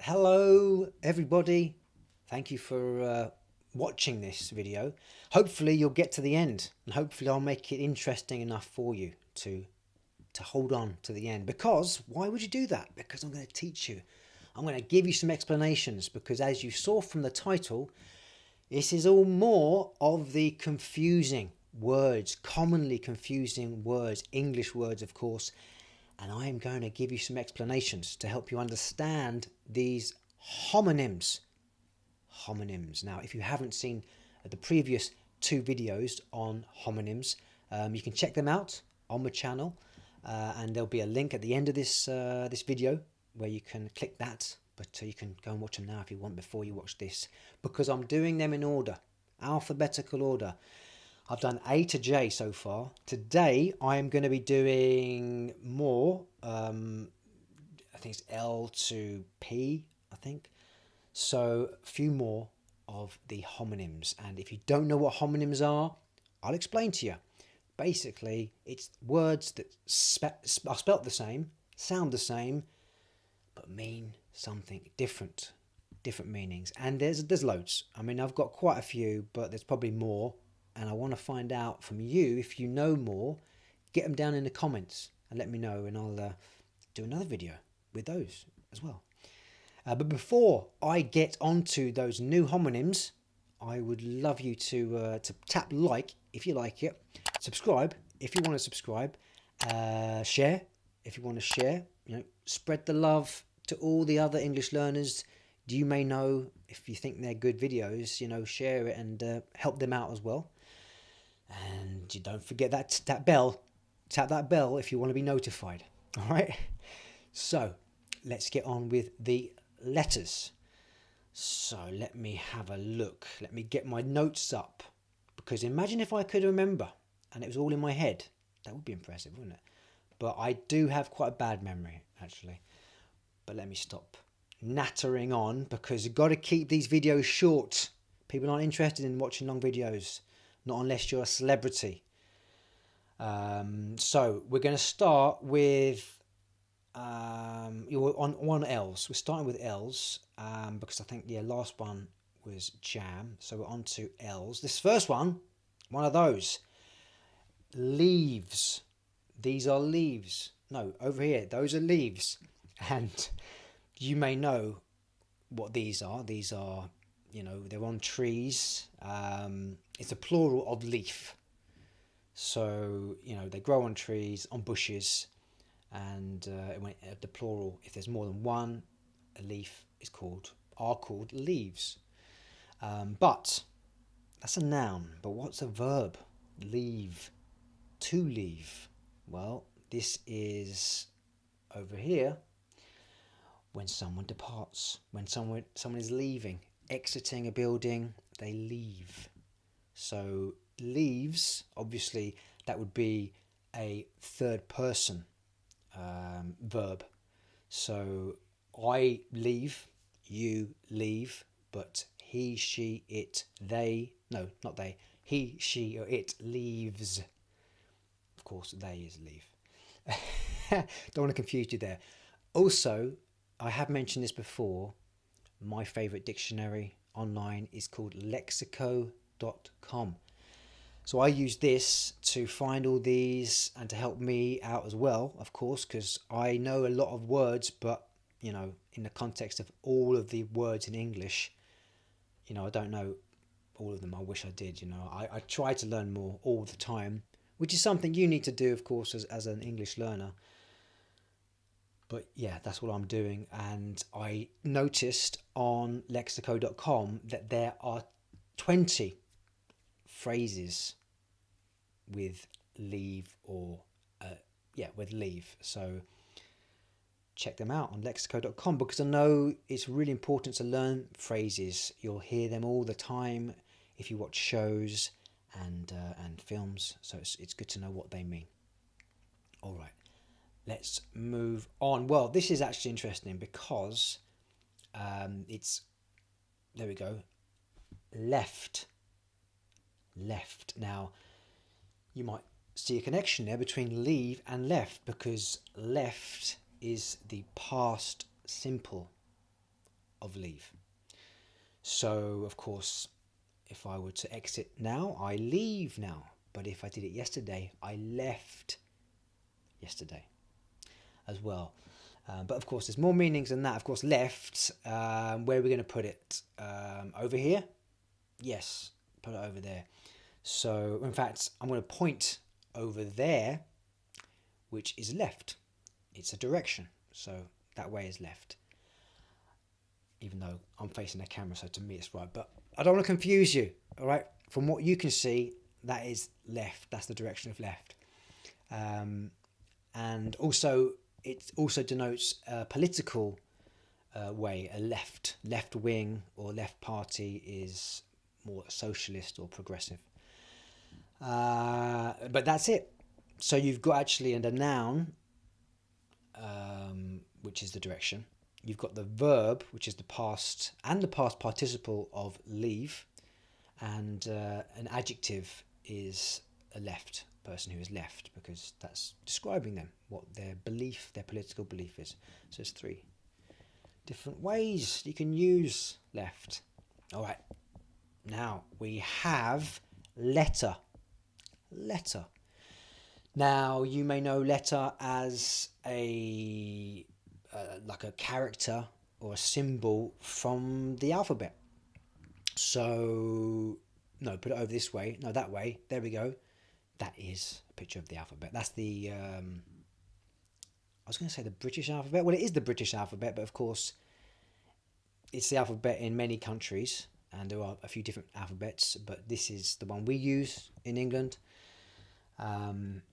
Hello everybody, thank you for watching this video. Hopefully you'll get to the end and hopefully I'll make it interesting enough for you to hold on to the end. Because why would you do that? Because I'm going to teach you. I'm going to give you some explanations because as you saw from the title, this is all more of the confusing words, commonly confusing words, English words of course, and I am going to give you some explanations to help you understand these homonyms. Homonyms. Now, if you haven't seen the previous two videos on homonyms, you can check them out on the channel, and there'll be a link at the end of this video where you can click that. But you can go and watch them now if you want before you watch this, because I'm doing them in order, alphabetical order. I've done A to J so far. Today I am going to be doing more. I think it's L to P, I think. So a few more of the homonyms. And if you don't know what homonyms are, I'll explain to you. Basically, it's words that are spelt the same, sound the same, but mean something different. Different meanings. And there's loads. I mean, I've got quite a few, but there's probably more. And I want to find out from you, if you know more, get them down in the comments and let me know, and I'll do another video with those as well. But before I get onto those new homonyms, I would love you to tap like if you like it, subscribe if you want to subscribe, share if you want to share, spread the love to all the other English learners you may know. If you think they're good videos, share it and help them out as well. And you don't forget that bell. Tap that bell if you want to be notified. All right. So let's get on with the letters. So let me have a look. Let me get my notes up. Because imagine if I could remember and it was all in my head. That would be impressive, wouldn't it? But I do have quite a bad memory, actually. But let me stop nattering on, because you've got to keep these videos short. People aren't interested in watching long videos. Not unless you're a celebrity. So we're going to start with on L's. We're starting with L's because I think last one was jam. So we're on to L's. This first one of those. Leaves. These are leaves. No, over here. Those are leaves. And you may know what these are. These are, they're on trees. It's a plural of leaf. So, they grow on trees, on bushes, and the plural, if there's more than one, a leaf are called leaves. But that's a noun. But what's a verb? Leave. To leave. Well, this is over here when someone departs, when someone is leaving, exiting a building, they leave. So leaves, obviously, that would be a third person verb. So I leave, you leave, but he, she, it, they, no, not they, he, she, or it leaves. Of course, they is leave. Don't want to confuse you there. Also, I have mentioned this before, my favourite dictionary online is called lexico.com. So I use this to find all these and to help me out as well, of course, because I know a lot of words, but, in the context of all of the words in English, I don't know all of them. I wish I did, I try to learn more all the time, which is something you need to do, of course, as an English learner. But yeah, that's what I'm doing. And I noticed on lexico.com that there are 20 phrases with leave or with leave. So check them out on lexico.com, because I know it's really important to learn phrases. You'll hear them all the time if you watch shows and films. So it's good to know what they mean. All right. Let's move on. Well, this is actually interesting because it's, there we go, left. Left. Now, you might see a connection there between leave and left, because left is the past simple of leave. So, of course, if I were to exit now, I leave now. But if I did it yesterday, I left yesterday as well. But of course, there's more meanings than that. Of course, left, where are we going to put it? Over here? Yes, put it over there. So, in fact, I'm going to point over there, which is left. It's a direction. So, that way is left. Even though I'm facing the camera, so to me it's right. But I don't want to confuse you, all right? From what you can see, that is left. That's the direction of left. And also, it also denotes a political way. A left wing or left party is more socialist or progressive. But that's it. So you've got actually the noun, which is the direction. You've got the verb, which is the past and the past participle of leave, and an adjective is a left person who is left, because that's describing them, what their belief, their political belief is. So it's 3 different ways you can use left. All right, now we have letter. Letter. Now you may know letter as a like a character or a symbol from the alphabet. So, no, put it over this way. No, that way. There we go. That is a picture of the alphabet. That's the, I was going to say the British alphabet. Well, it is the British alphabet, but of course, it's the alphabet in many countries, and there are a few different alphabets, but this is the one we use in England, and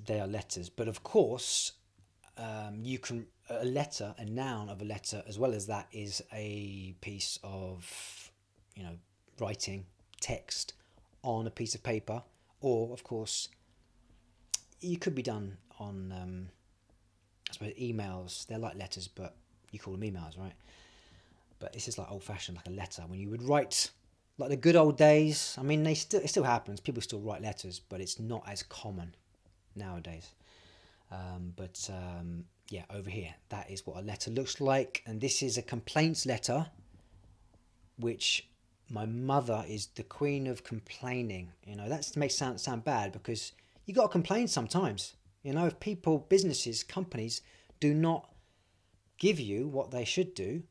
they are letters. But of course, you can, a letter, a noun of a letter, as well as that, is a piece of, writing, text on a piece of paper, or of course, you could be done on, I suppose, emails. They're like letters, but you call them emails, right? But this is like old-fashioned, like a letter. When you would write, like the good old days. I mean, it still happens. People still write letters, but it's not as common nowadays. Yeah, over here, that is what a letter looks like. And this is a complaints letter, which my mother is the queen of complaining. That makes sound bad, because you got to complain sometimes. If people, businesses, companies do not give you what they should do,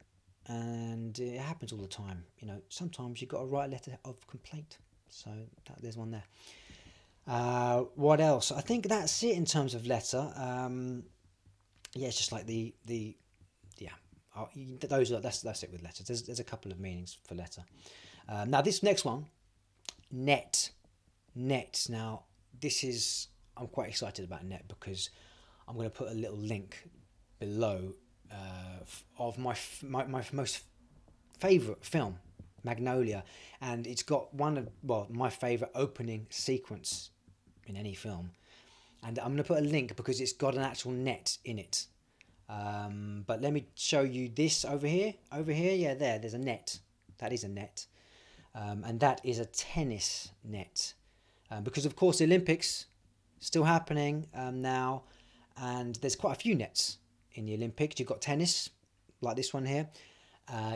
and it happens all the time. Sometimes you've got to write a letter of complaint. So there's one there. What else? I think that's it in terms of letter. Yeah, it's just like that's it with letters. There's a couple of meanings for letter. Now this next one, net. Now I'm quite excited about net, because I'm going to put a little link below of my most favourite film, Magnolia, and it's got one of my favourite opening sequence in any film, and I'm going to put a link because it's got an actual net in it. But let me show you this over here. Yeah, there's a net. That is a net, and that is a tennis net, because of course the Olympics still happening now, and there's quite a few nets in the Olympics. You've got tennis, like this one here.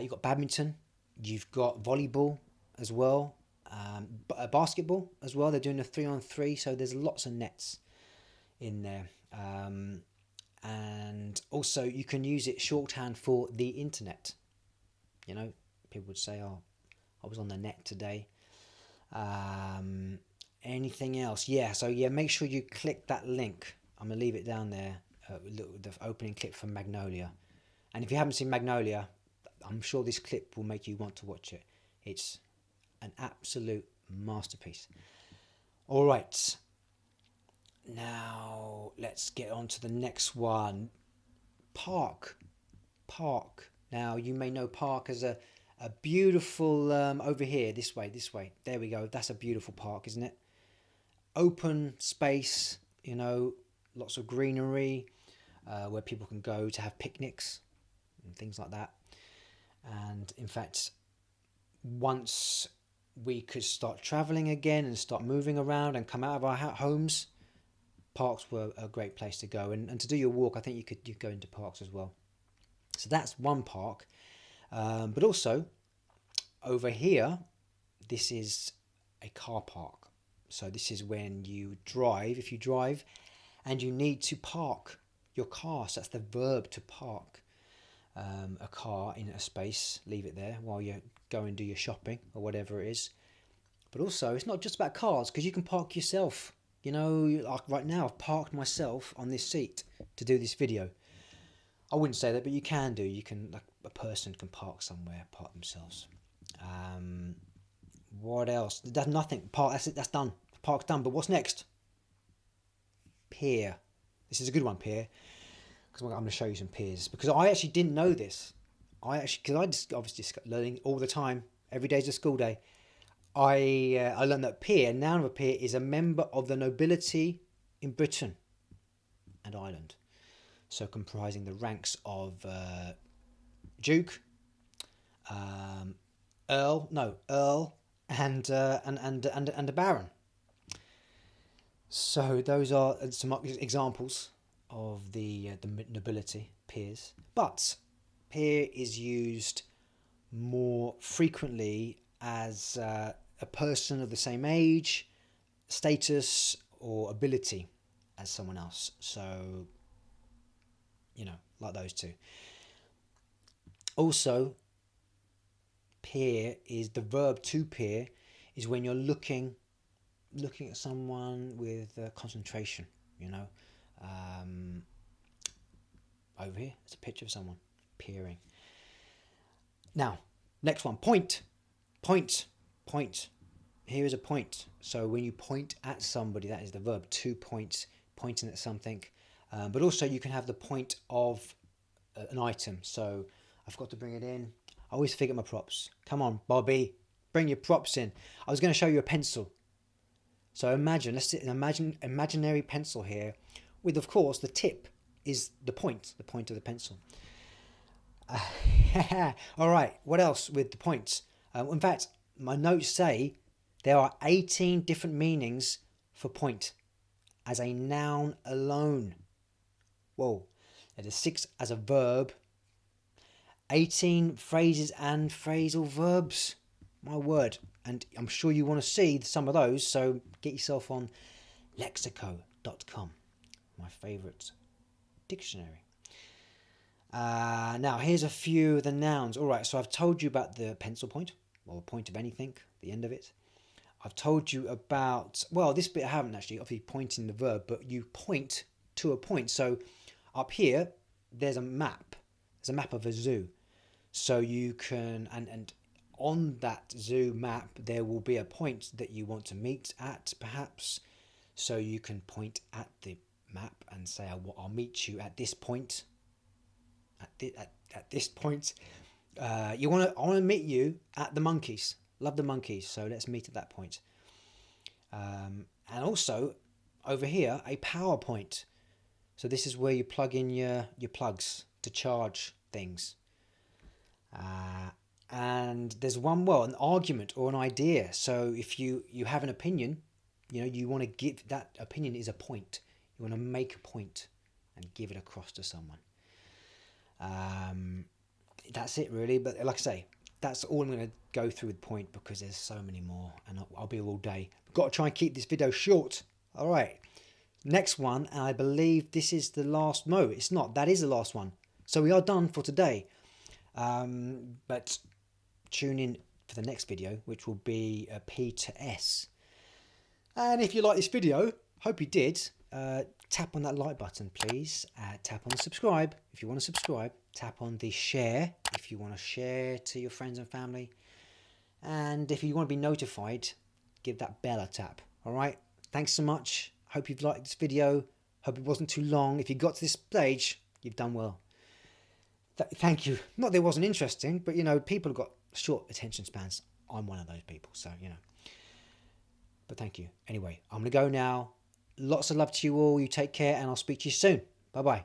You've got badminton. You've got volleyball as well. Basketball as well. They're doing a 3-on-3, so there's lots of nets in there. And also you can use it shorthand for the internet. People would say, "Oh, I was on the net today." Anything else? Yeah, so make sure you click that link. I'm going to leave it down there, the opening clip from Magnolia. And if you haven't seen Magnolia, I'm sure this clip will make you want to watch it. It's an absolute masterpiece. All right. Now, let's get on to the next one. Park. Now, you may know park as a beautiful, over here, this way. There we go. That's a beautiful park, isn't it? Open space, lots of greenery, where people can go to have picnics and things like that. And in fact, once we could start traveling again and start moving around and come out of our homes, parks were a great place to go. And to do your walk, I think you could go into parks as well. So that's one park. But also, over here, this is a car park. So this is when you drive, if you drive, and you need to park your car. So that's the verb to park a car in a space, leave it there while you go and do your shopping or whatever it is. But also, it's not just about cars, because you can park yourself. You know, like right now, I've parked myself on this seat to do this video. I wouldn't say that, but you can do. You can, like, a person can park somewhere, park themselves. What else? That's nothing. Park. That's it. That's done. Park's done. But what's next? Peer. This is a good one, peer. Because I'm going to show you some peers. Because I actually didn't know this. Because I just obviously learning all the time. Every day's a school day. I learned that peer, noun of a peer, is a member of the nobility in Britain and Ireland. So comprising the ranks of Duke, Earl, and a Baron. So those are some examples of the nobility, peers. But peer is used more frequently as a person of the same age, status, or ability as someone else. So, you know, like those two. Also, peer is the verb to peer is when you're looking at someone with concentration, you know. Over here, it's a picture of someone peering. Now, next one, point. Here is a point. So when you point at somebody, that is the verb to point, pointing at something. But also you can have the point of an item. So I forgot to bring it in. I always forget my props. Come on, Bobby, bring your props in. I was going to show you a pencil. So imagine, let's an imaginary pencil here with, of course, the tip is the point of the pencil. All right, what else with the points? In fact, my notes say there are 18 different meanings for point as a noun alone. Whoa, there are 6 as a verb, 18 phrases and phrasal verbs. My word. And I'm sure you want to see some of those, so get yourself on lexico.com, my favourite dictionary. Now, here's a few of the nouns. All right, so I've told you about the pencil point, or point of anything, the end of it. I've told you about, well, this bit I haven't actually, obviously pointing the verb, but you point to a point. So up here, there's a map. There's a map of a zoo. So you can, and on that zoo map, there will be a point that you want to meet at, perhaps. So you can point at the map and say, I'll meet you at this point. At this point. I want to meet you at the monkeys. Love the monkeys, so let's meet at that point. And also, over here, a PowerPoint. So this is where you plug in your plugs to charge things. And there's an argument or an idea. So if you have an opinion, you want to give that opinion is a point. You want to make a point and give it across to someone. That's it really, but like I say, that's all I'm going to go through with point because there's so many more and I'll be all day. Got to try and keep this video short. All right, next one, and I believe this is the last. No, it's not. That is the last one. So we are done for today. But tune in for the next video, which will be a P to S. And if you like this video, hope you did, tap on that like button, please. Tap on the subscribe if you want to subscribe. Tap on the share if you want to share to your friends and family. And if you want to be notified, give that bell a tap. All right. Thanks so much. Hope you've liked this video. Hope it wasn't too long. If you got to this stage, you've done well. Thank you. Not that it wasn't interesting, but people have got short attention spans. I'm one of those people, so But thank you. Anyway, I'm going to go now. Lots of love to you all. You take care, and I'll speak to you soon. Bye-bye.